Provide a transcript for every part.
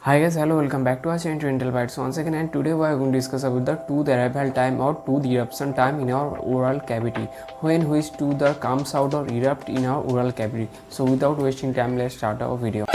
Hi guys, hello, welcome back to our channel Dental Bytes once again, and today we are going to discuss about the tooth arrival time or tooth eruption time in our oral cavity, when which tooth comes out or erupt in our oral cavity. So without wasting time, let's start our video.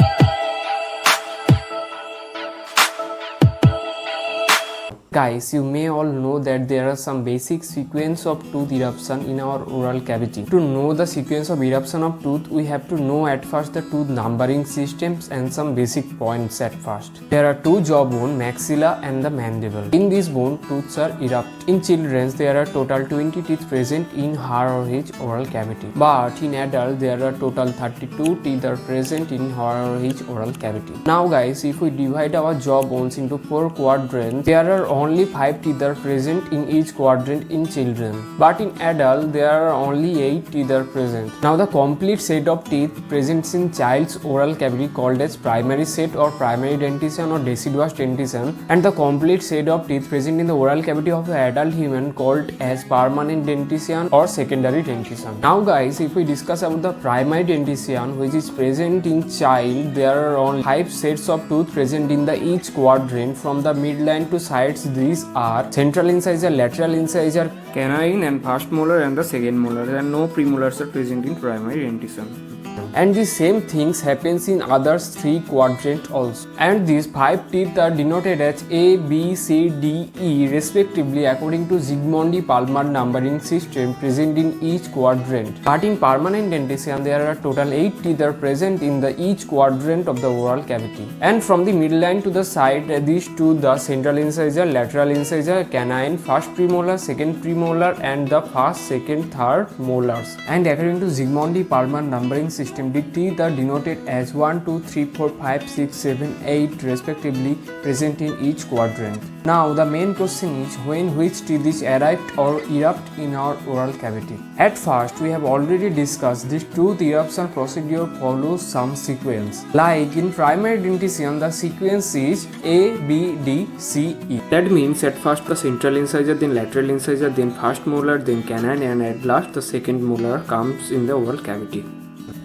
Guys, you may all know that there are some basic sequence of tooth eruption in our oral cavity. To know the sequence of eruption of tooth, we have to know at first the tooth numbering systems and some basic points at first. There are two jaw bone, maxilla and the mandible. In this bone, tooths are erupt. In children, there are total 20 teeth present in her or his oral cavity. But in adult, there are total 32 teeth are present in her or his oral cavity. Now guys, if we divide our jaw bones into 4 quadrants, there are only 5 teeth are present in each quadrant in children, but in adult there are only 8 teeth are present. Now the complete set of teeth present in child's oral cavity called as primary set or primary dentition or deciduous dentition, and the complete set of teeth present in the oral cavity of the adult human called as permanent dentition or secondary dentition. Now guys, if we discuss about the primary dentition which is present in child, there are only 5 sets of tooth present in the each quadrant from the midline to sides. These are central incisor, lateral incisor, canine and first molar and the second molar, and no premolars are present in primary dentition. And the same things happens in others 3 quadrants also. And these 5 teeth are denoted as A, B, C, D, E respectively according to Zsigmondy-Palmer numbering system present in each quadrant. But in permanent dentition, there are total 8 teeth are present in the each quadrant of the oral cavity. And from the midline to the side, these two, the central incisor, lateral incisor, canine, first premolar, second premolar and the first, second, third molars. And according to Zsigmondy-Palmer numbering system, the teeth are denoted as 1, 2, 3, 4, 5, 6, 7, 8 respectively present in each quadrant. Now the main question is when which teeth is arrived or erupt in our oral cavity. At first we have already discussed this tooth eruption procedure follows some sequence. Like in primary dentition, the sequence is A, B, D, C, E. That means at first the central incisor, then lateral incisor, then first molar, then canine, and at last the second molar comes in the oral cavity.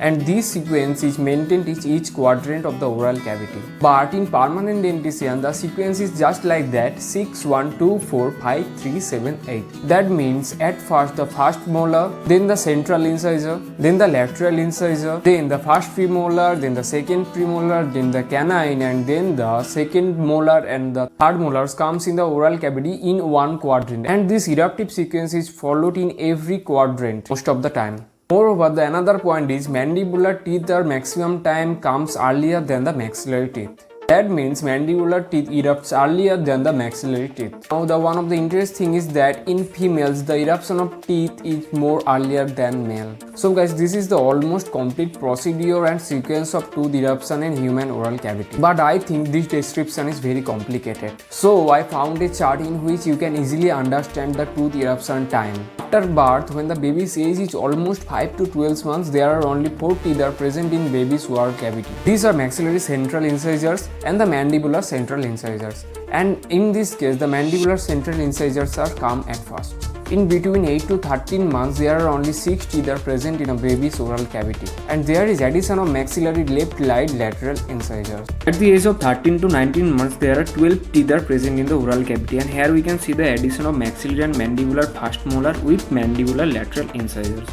And this sequence is maintained in each quadrant of the oral cavity. But in permanent dentition, the sequence is just like that: 6, 1, 2, 4, 5, 3, 7, 8. That means at first the first molar, then the central incisor, then the lateral incisor, then the first premolar, then the second premolar, then the canine, and then the second molar and the third molars comes in the oral cavity in one quadrant. And this eruptive sequence is followed in every quadrant most of the time. Moreover, the another point is mandibular teeth or maximum time comes earlier than the maxillary teeth. That means mandibular teeth erupts earlier than the maxillary teeth. Now the one of the interesting is that in females the eruption of teeth is more earlier than male. So guys, this is the almost complete procedure and sequence of tooth eruption in human oral cavity. But I think this description is very complicated. So I found a chart in which you can easily understand the tooth eruption time. After birth, when the baby's age is almost 5 to 12 months, there are only 4 teeth are present in baby's oral cavity. These are maxillary central incisors and the mandibular central incisors. And in this case, the mandibular central incisors are come at first. In between 8 to 13 months, there are only 6 teeth are present in a baby's oral cavity, and there is addition of maxillary left lateral incisors. At the age of 13 to 19 months, there are 12 teeth are present in the oral cavity, and here we can see the addition of maxillary and mandibular first molar with mandibular lateral incisors.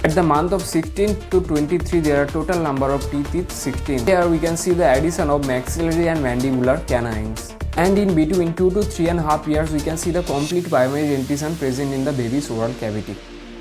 At the month of 16 to 23, there are total number of teeth is 16. Here we can see the addition of maxillary and mandibular canines. And in between 2 to 3.5 years, we can see the complete primary dentition present in the baby's oral cavity,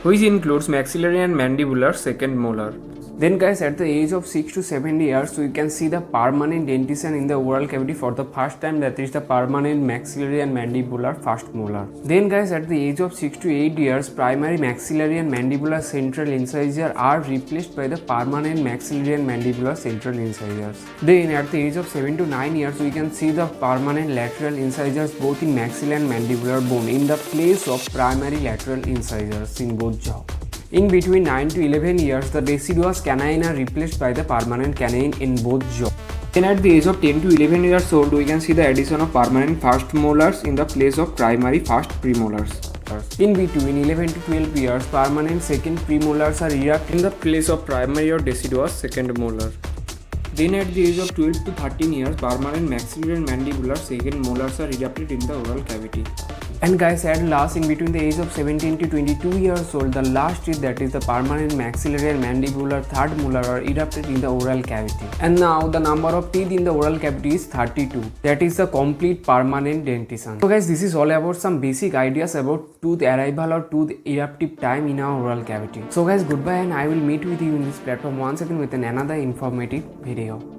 which includes maxillary and mandibular second molar. Then guys, at the age of 6 to 7 years, we can see the permanent dentition in the oral cavity for the first time, that is the permanent maxillary and mandibular first molar. Then guys, at the age of 6 to 8 years, primary maxillary and mandibular central incisor are replaced by the permanent maxillary and mandibular central incisors. Then at the age of 7 to 9 years, we can see the permanent lateral incisors both in maxilla and mandibular bone in the place of primary lateral incisors in both jaw. In between 9 to 11 years, the deciduous canine are replaced by the permanent canine in both jaw. Then at the age of 10 to 11 years old, we can see the addition of permanent first molars in the place of primary first premolars. In between 11 to 12 years, permanent second premolars are erected in the place of primary or deciduous second molar. Then at the age of 12 to 13 years, permanent maxillary and mandibular second molars are erupted in the oral cavity. And guys, at last, in between the age of 17 to 22 years old, the last teeth, that is the permanent maxillary and mandibular third molar, are erupted in the oral cavity. And now the number of teeth in the oral cavity is 32. That is the complete permanent dentition. So guys, this is all about some basic ideas about tooth arrival or tooth eruptive time in our oral cavity. So guys, goodbye, and I will meet with you in this platform once again with another informative video.